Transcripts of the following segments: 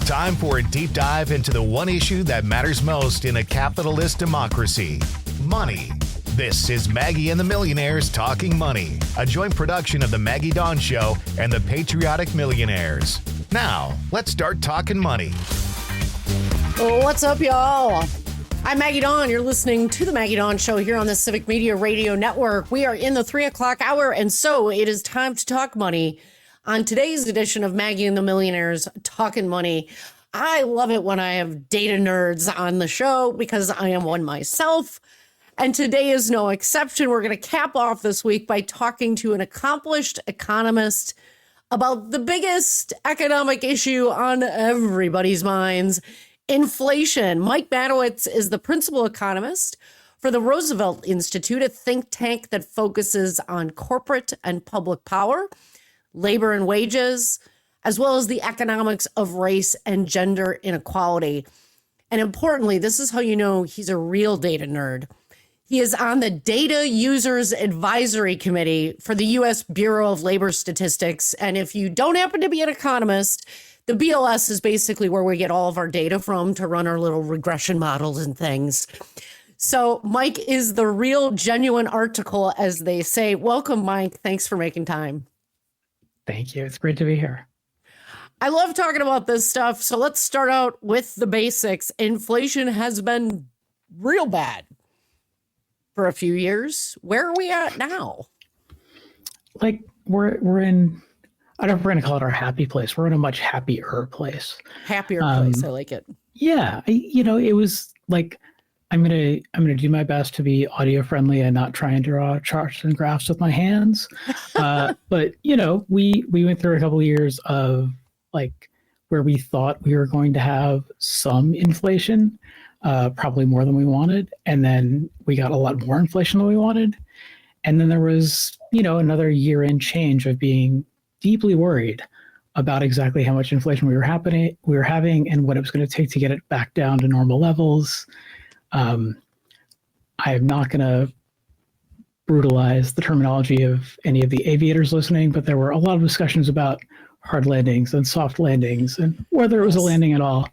Time for a deep dive into the one issue that matters most in a capitalist democracy: money. This is Maggie and the Millionaires Talking Money, a joint production of The Maggie Dawn Show and The Patriotic Millionaires. Now, let's start talking money. What's up, y'all? I'm Maggie Dawn. You're listening to The Maggie Dawn Show here on the Civic Media Radio Network. We are in the 3 o'clock hour, and so it is time to talk money. On today's edition of Maggie and the Millionaires Talking Money, I love it when I have data nerds on the show because I am one myself. And today is no exception. We're going to cap off this week by talking to an accomplished economist about the biggest economic issue on everybody's minds: inflation. Mike Madowitz is the principal economist for the Roosevelt Institute, a think tank that focuses on corporate and public power, labor and wages, as well as the economics of race and gender inequality. And importantly, this is how you know he's a real data nerd. He is on the Data Users Advisory Committee for the U.S. Bureau of Labor Statistics. And if you don't happen to be an economist, the BLS is basically where we get all of our data from to run our little regression models and things. So Mike is the real, genuine article, as they say. Welcome, Mike. Thanks for making time. Thank you. It's great to be here. I love talking about this stuff. So let's start out with the basics. Inflation has been real bad for a few years. Where are we at now? Like we're in, I don't know if we're going to call it our happy place. We're in a much happier place. Happier place. I like it. Yeah. It was like, I'm going to do my best to be audio friendly and not try and draw charts and graphs with my hands. But we went through a couple of years of like where we thought we were going to have some inflation, probably more than we wanted. And then we got a lot more inflation than we wanted. And then there was, another year in change of being deeply worried about exactly how much inflation we were having and what it was going to take to get it back down to normal levels. I am not going to brutalize the terminology of any of the aviators listening, but there were a lot of discussions about hard landings and soft landings and whether it was a landing at all.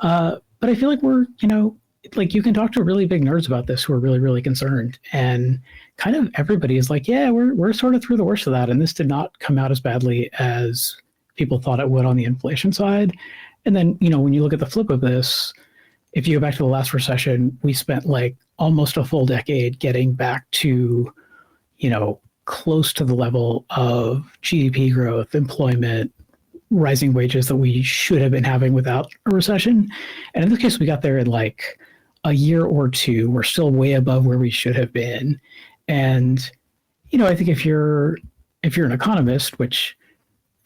But I feel like we're, you can talk to really big nerds about this who are really, really concerned. And kind of everybody is like, yeah, we're sort of through the worst of that. And this did not come out as badly as people thought it would on the inflation side. And then, when you look at the flip of this, if you go back to the last recession, we spent like almost a full decade getting back to, close to the level of GDP growth, employment, rising wages that we should have been having without a recession. And in this case, we got there in like a year or two. We're still way above where we should have been. And, I think if you're an economist, which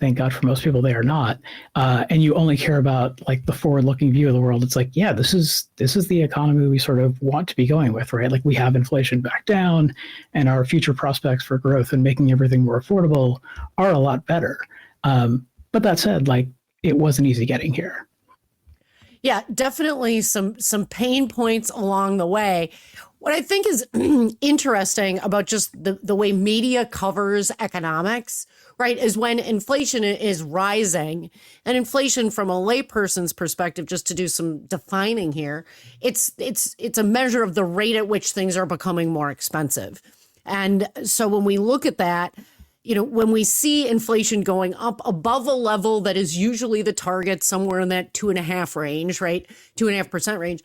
thank God for most people they are not, and you only care about like the forward-looking view of the world, it's like, yeah, this is the economy we sort of want to be going with, right? Like we have inflation back down and our future prospects for growth and making everything more affordable are a lot better. But that said, like it wasn't easy getting here. Yeah, definitely some pain points along the way. What I think is interesting about just the way media covers economics, right, is when inflation is rising, and inflation from a layperson's perspective, just to do some defining here, it's a measure of the rate at which things are becoming more expensive. And so when we look at that, when we see inflation going up above a level that is usually the target, somewhere in that 2.5% range, right, 2.5% range,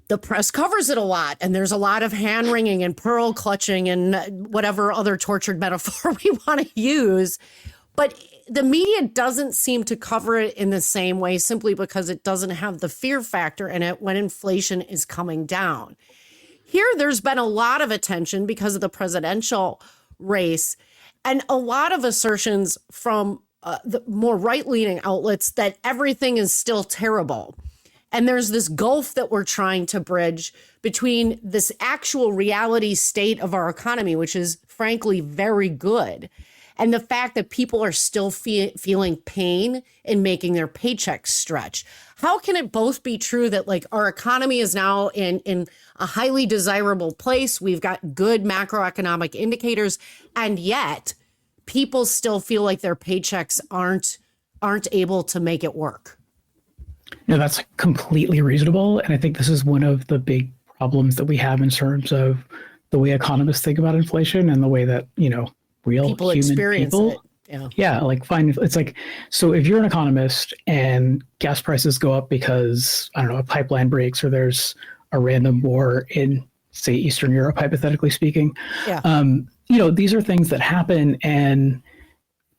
the press covers it a lot, and there's a lot of hand wringing and pearl clutching and whatever other tortured metaphor we want to use. But the media doesn't seem to cover it in the same way simply because it doesn't have the fear factor in it when inflation is coming down. Here, there's been a lot of attention because of the presidential race and a lot of assertions from the more right-leaning outlets that everything is still terrible. And there's this gulf that we're trying to bridge between this actual reality state of our economy, which is frankly very good, and the fact that people are still feeling pain in making their paychecks stretch. How can it both be true that like our economy is now in a highly desirable place, we've got good macroeconomic indicators, and yet people still feel like their paychecks aren't able to make it work? No, that's completely reasonable. And I think this is one of the big problems that we have in terms of the way economists think about inflation and the way that, real People human experience people. it. Yeah. Yeah, like fine. It's like, so if you're an economist and gas prices go up because, I don't know, a pipeline breaks or there's a random war in, say, Eastern Europe, hypothetically speaking, Yeah. these are things that happen. And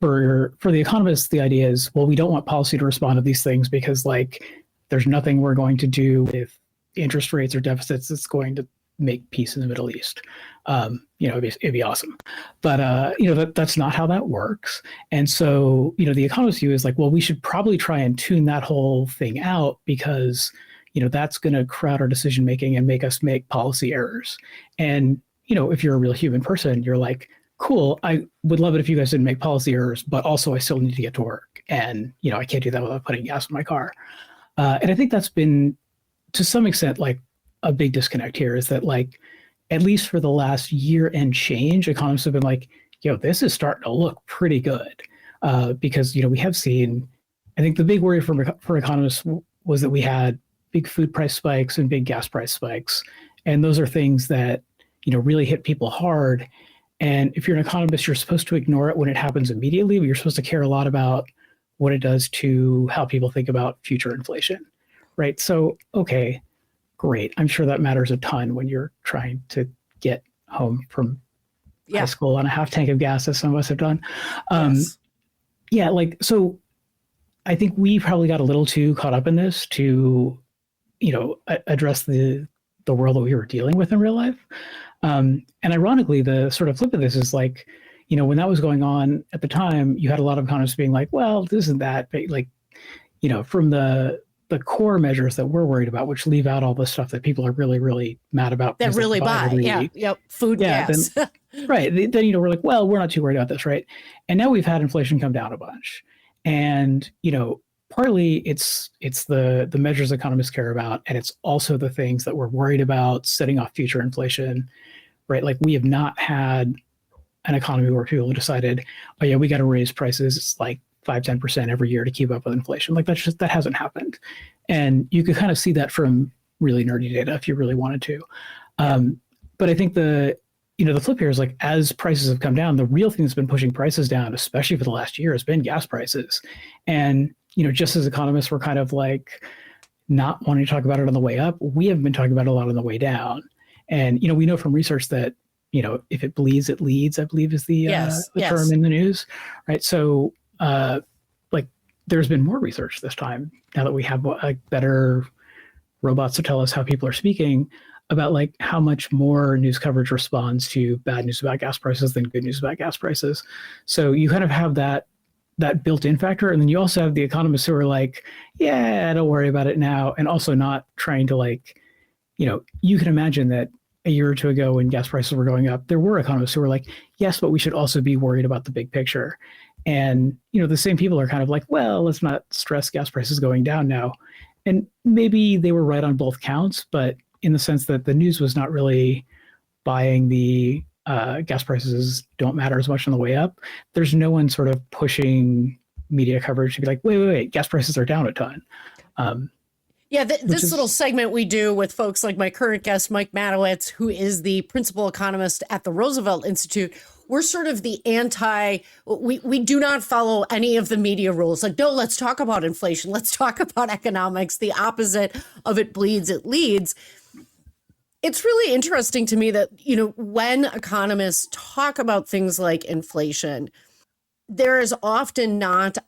for the economists, the idea is, well, we don't want policy to respond to these things because like there's nothing we're going to do with interest rates or deficits that's going to make peace in the Middle East. It'd be awesome. But that's not how that works. And so, the economist view is like, well, we should probably try and tune that whole thing out because, that's going to crowd our decision making and make us make policy errors. And, if you're a real human person, you're like, cool, I would love it if you guys didn't make policy errors, but also I still need to get to work. And, I can't do that without putting gas in my car. And I think that's been, to some extent, like a big disconnect here is that, like, at least for the last year and change, economists have been like, this is starting to look pretty good. Because, we have seen, I think the big worry for economists was that we had big food price spikes and big gas price spikes. And those are things that, really hit people hard. And if you're an economist, you're supposed to ignore it when it happens immediately, but you're supposed to care a lot about what it does to how people think about future inflation, right? So, okay, great. I'm sure that matters a ton when you're trying to get home from high school on a half tank of gas, as some of us have done. Yes. Yeah, so I think we probably got a little too caught up in this to, address the world that we were dealing with in real life. And ironically, the sort of flip of this is like, when that was going on at the time, you had a lot of economists being like, well, this isn't that big. Like, from the core measures that we're worried about, which leave out all the stuff that people are really, really mad about. That really buy. Yeah. Yep. Food, gas. Then, right. Then, we're like, well, we're not too worried about this. Right. And now we've had inflation come down a bunch. And, partly it's the measures economists care about. And it's also the things that we're worried about setting off future inflation. Right. Like we have not had an economy where people have decided, oh yeah, we got to raise prices. It's like 5-10% every year to keep up with inflation. Like that hasn't happened. And you could kind of see that from really nerdy data if you really wanted to. But I think the flip here is like, as prices have come down, the real thing that's been pushing prices down, especially for the last year, has been gas prices. And, just as economists, we're kind of like not wanting to talk about it on the way up, we have been talking about it a lot on the way down. And, we know from research that, if it bleeds, it leads, I believe is the term in the news, right? So, there's been more research this time now that we have better robots to tell us how people are speaking about like how much more news coverage responds to bad news about gas prices than good news about gas prices. So you kind of have that built-in factor. And then you also have the economists who are like, yeah, don't worry about it now. And also not trying to like, you can imagine that a year or two ago when gas prices were going up, there were economists who were like, yes, but we should also be worried about the big picture. And, the same people are kind of like, well, let's not stress gas prices going down now. And maybe they were right on both counts, but in the sense that the news was not really buying the gas prices don't matter as much on the way up. There's no one sort of pushing media coverage to be like, wait, gas prices are down a ton. This little segment we do with folks like my current guest, Mike Madowitz, who is the principal economist at the Roosevelt Institute. We're sort of the we do not follow any of the media rules. Like, no, let's talk about inflation. Let's talk about economics. The opposite of it bleeds, it leads. It's really interesting to me that, when economists talk about things like inflation, there is often not,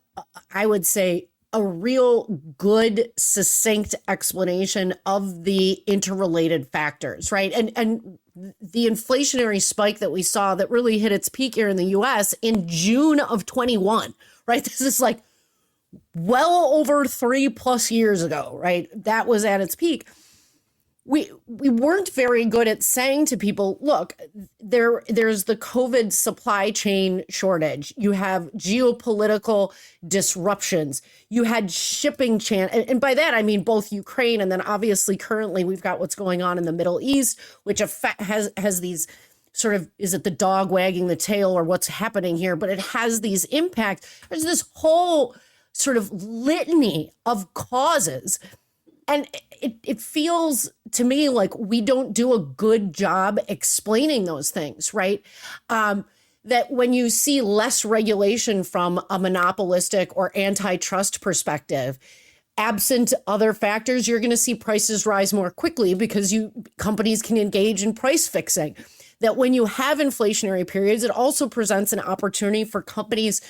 I would say, a real good, succinct explanation of the interrelated factors, right? And the inflationary spike that we saw that really hit its peak here in the US in June of 21, right? This is like well over 3+ years ago, right? That was at its peak. We weren't very good at saying to people, look, there's the COVID supply chain shortage. You have geopolitical disruptions. You had shipping and by that I mean both Ukraine and then obviously currently we've got what's going on in the Middle East, which has these sort of, is it the dog wagging the tail or what's happening here? But it has these impacts. There's this whole sort of litany of causes. And it feels to me like we don't do a good job explaining those things, right? That when you see less regulation from a monopolistic or antitrust perspective, absent other factors, you're going to see prices rise more quickly because companies can engage in price fixing. That when you have inflationary periods, it also presents an opportunity for companies,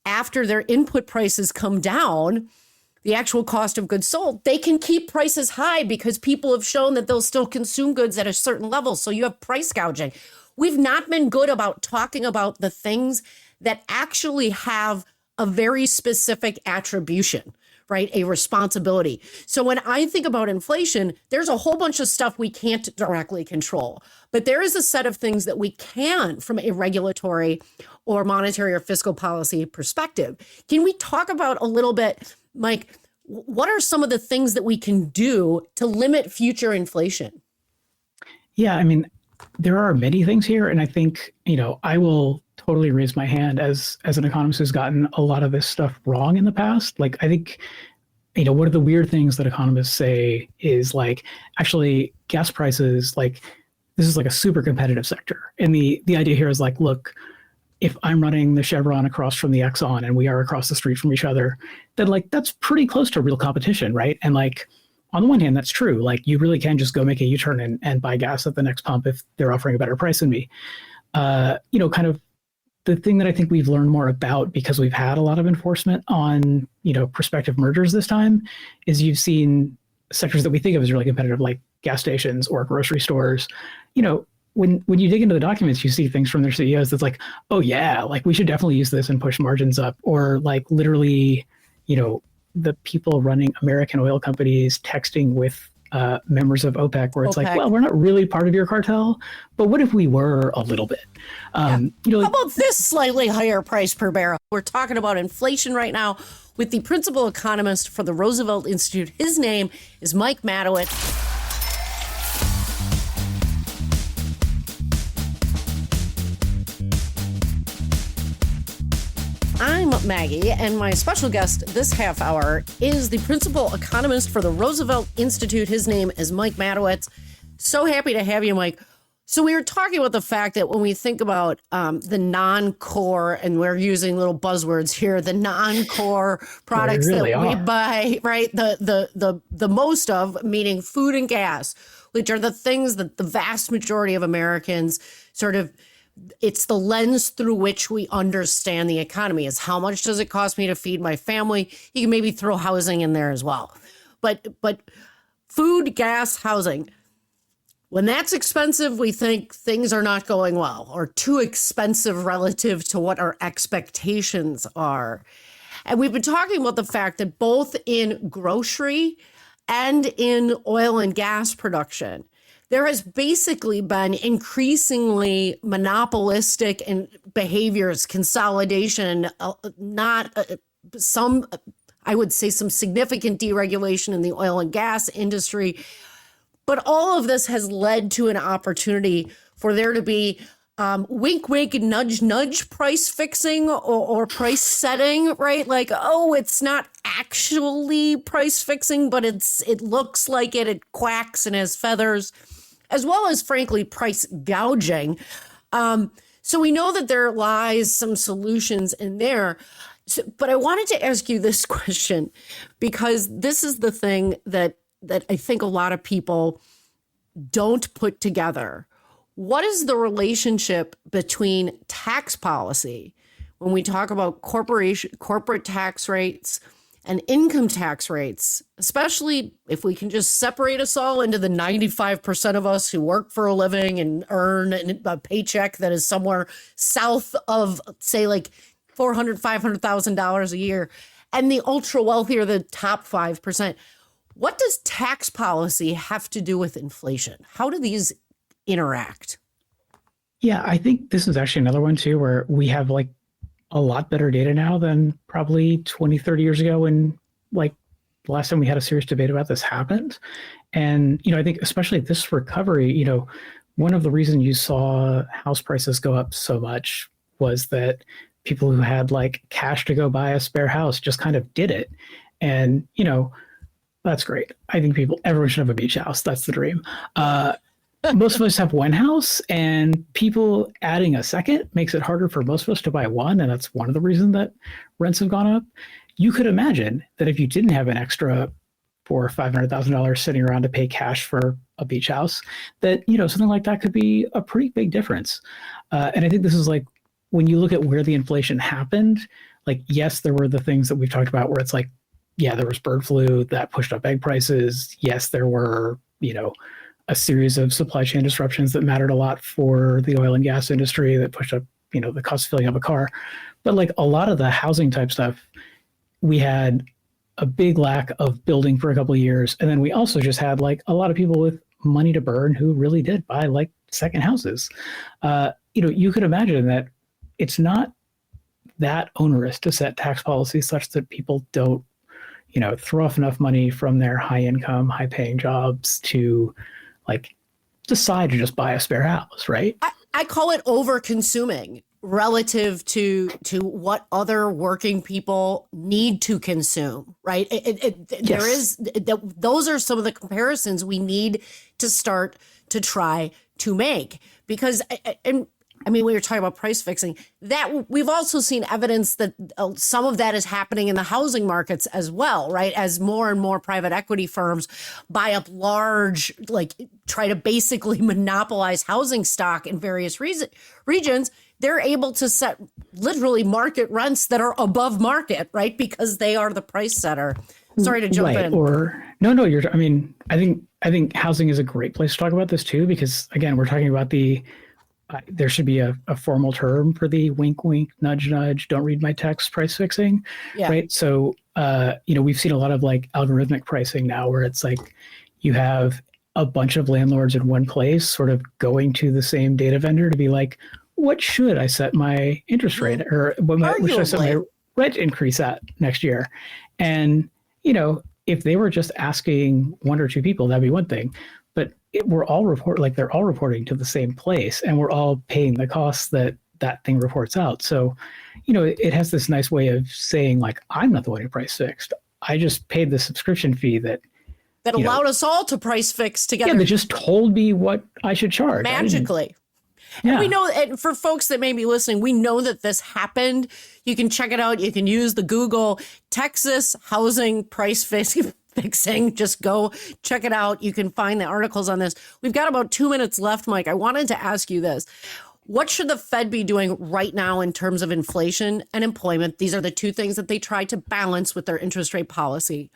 after their input prices come down, the actual cost of goods sold, they can keep prices high because people have shown that they'll still consume goods at a certain level. So you have price gouging. We've not been good about talking about the things that actually have a very specific attribution, right? A responsibility. So when I think about inflation, there's a whole bunch of stuff we can't directly control, but there is a set of things that we can from a regulatory or monetary or fiscal policy perspective. Can we talk about a little bit, Mike, what are some of the things that we can do to limit future inflation? Yeah, I mean, there are many things here. And I think, I will totally raise my hand as an economist who's gotten a lot of this stuff wrong in the past. Like, I think, one of the weird things that economists say is like, actually, gas prices, like, this is like a super competitive sector. And the idea here is like, look, if I'm running the Chevron across from the Exxon and we are across the street from each other, then like, that's pretty close to real competition, right? And like, on the one hand, that's true. Like, you really can just go make a U-turn and buy gas at the next pump if they're offering a better price than me. Kind of the thing that I think we've learned more about, because we've had a lot of enforcement on, prospective mergers this time, is you've seen sectors that we think of as really competitive, like gas stations or grocery stores. When you dig into the documents, you see things from their CEOs that's like, oh yeah, like we should definitely use this and push margins up. Or like literally, the people running American oil companies texting with members of OPEC, where it's like, well, we're not really part of your cartel, but what if we were a little bit? How about this slightly higher price per barrel? We're talking about inflation right now with the principal economist for the Roosevelt Institute. His name is Mike Madowitz. I'm Maggie, and my special guest this half hour is the principal economist for the Roosevelt Institute. His name is Mike Madowitz. So happy to have you, Mike. So we were talking about the fact that when we think about the non-core, and we're using little buzzwords here, the non-core products we buy, right? The most of, meaning food and gas, which are the things that the vast majority of Americans sort of, it's the lens through which we understand the economy. Is how much does it cost me to feed my family? You can maybe throw housing in there as well. But food, gas, housing, when that's expensive, we think things are not going well or too expensive relative to what our expectations are. And we've been talking about the fact that both in grocery and in oil and gas production, there has basically been increasingly monopolistic and behaviors, consolidation, I would say some significant deregulation in the oil and gas industry. But all of this has led to an opportunity for there to be wink, wink, nudge, nudge price fixing or price setting, right? Like, oh, it's not actually price fixing, but it looks like it quacks and has feathers, as well as, frankly, price gouging. So we know that there lies some solutions in there. But I wanted to ask you this question, because this is the thing that I think a lot of people don't put together. What is the relationship between tax policy, when we talk about corporate tax rates and income tax rates, especially if we can just separate us all into the 95% of us who work for a living and earn a paycheck that is somewhere south of, say, like $400,000, $500,000 a year, and the ultra wealthy, or the top 5%. What does tax policy have to do with inflation? How do these interact? Yeah, I think this is actually another one too, where we have like a lot better data now than probably 20, 30 years ago, when like the last time we had a serious debate about this happened. And, I think especially this recovery, one of the reasons you saw house prices go up so much was that people who had like cash to go buy a spare house just kind of did it. And, that's great. I think everyone should have a beach house. That's the dream. Most of us have one house, and people adding a second makes it harder for most of us to buy one. And that's one of the reasons that rents have gone up. You could imagine that if you didn't have an extra $400,000 or $500,000 sitting around to pay cash for a beach house, that, something like that could be a pretty big difference. And I think this is like, when you look at where the inflation happened, like, yes, there were the things that we've talked about where it's like, yeah, there was bird flu that pushed up egg prices. Yes, there were, a series of supply chain disruptions that mattered a lot for the oil and gas industry that pushed up, the cost of filling up a car. But like a lot of the housing type stuff, we had a big lack of building for a couple of years. And then we also just had like a lot of people with money to burn who really did buy like second houses. You could imagine that it's not that onerous to set tax policies such that people don't, throw off enough money from their high income, high paying jobs to like decide to just buy a spare house, right? I call it over consuming relative to what other working people need to consume, right? Yes. Those are some of the comparisons we need to start to try to make, because, and I mean, we were talking about price fixing, that we've also seen evidence that some of that is happening in the housing markets as well, right? As more and more private equity firms buy up large, like try to basically monopolize housing stock in various regions, they're able to set literally market rents that are above market, right? Because they are the price setter. Sorry to jump in. Or no, I think housing is a great place to talk about this too, because again, we're talking about there should be a formal term for the wink, wink, nudge, nudge, don't read my text price fixing, right? So, we've seen a lot of like algorithmic pricing now where it's like you have a bunch of landlords in one place sort of going to the same data vendor to be like, what should I set my interest rate or what should I set my rent increase at next year? And, if they were just asking one or two people, that'd be one thing. But they're all reporting to the same place, and we're all paying the costs that thing reports out. So, it has this nice way of saying like, I'm not the one who price fixed. I just paid the subscription fee that allowed us all to price fix together. Yeah, that just told me what I should charge magically. Yeah. And we know, and for folks that may be listening, we know that this happened. You can check it out. You can use the Google Texas housing price fixing. Just go check it out. You can find the articles on this. We've got about 2 minutes left, Mike. I wanted to ask you this. What should the Fed be doing right now in terms of inflation and employment? These are the two things that they try to balance with their interest rate policy.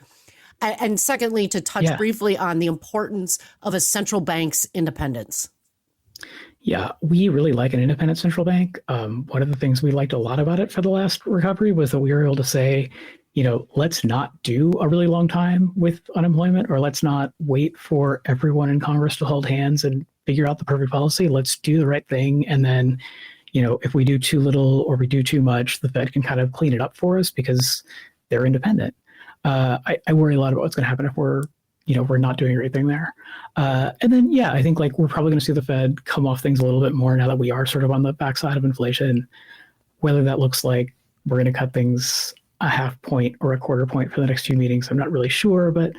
And secondly, to touch briefly on the importance of a central bank's independence. Yeah, we really like an independent central bank. One of the things we liked a lot about it for the last recovery was that we were able to say, let's not do a really long time with unemployment, or let's not wait for everyone in Congress to hold hands and figure out the perfect policy. Let's do the right thing. And then, if we do too little or we do too much, the Fed can kind of clean it up for us because they're independent. I worry a lot about what's going to happen if we're not doing anything there. And then, I think like we're probably going to see the Fed come off things a little bit more now that we are sort of on the backside of inflation. Whether that looks like we're going to cut things a half point or a quarter point for the next few meetings, I'm not really sure. But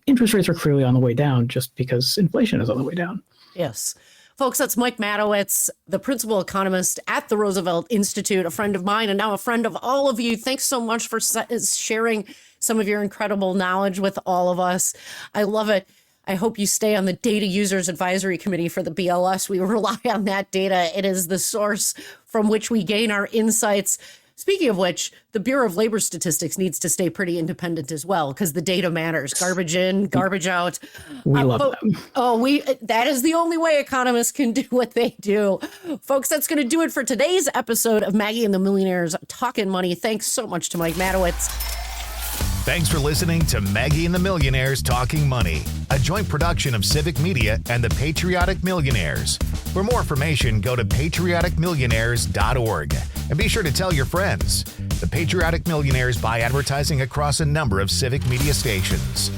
interest rates are clearly on the way down just because inflation is on the way down. Yes. Folks, that's Mike Madowitz, the principal economist at the Roosevelt Institute, a friend of mine and now a friend of all of you. Thanks so much for sharing some of your incredible knowledge with all of us. I love it. I hope you stay on the Data Users Advisory Committee for the BLS. We rely on that data. It is the source from which we gain our insights. Speaking of which, the Bureau of Labor Statistics needs to stay pretty independent as well, because the data matters. Garbage in, garbage out. We love them. That is the only way economists can do what they do. Folks, that's going to do it for today's episode of Maggie and the Millionaires Talking Money. Thanks so much to Mike Madowitz. Thanks for listening to Maggie and the Millionaires Talking Money, a joint production of Civic Media and the Patriotic Millionaires. For more information, go to patrioticmillionaires.org and be sure to tell your friends. The Patriotic Millionaires buy advertising across a number of Civic Media stations.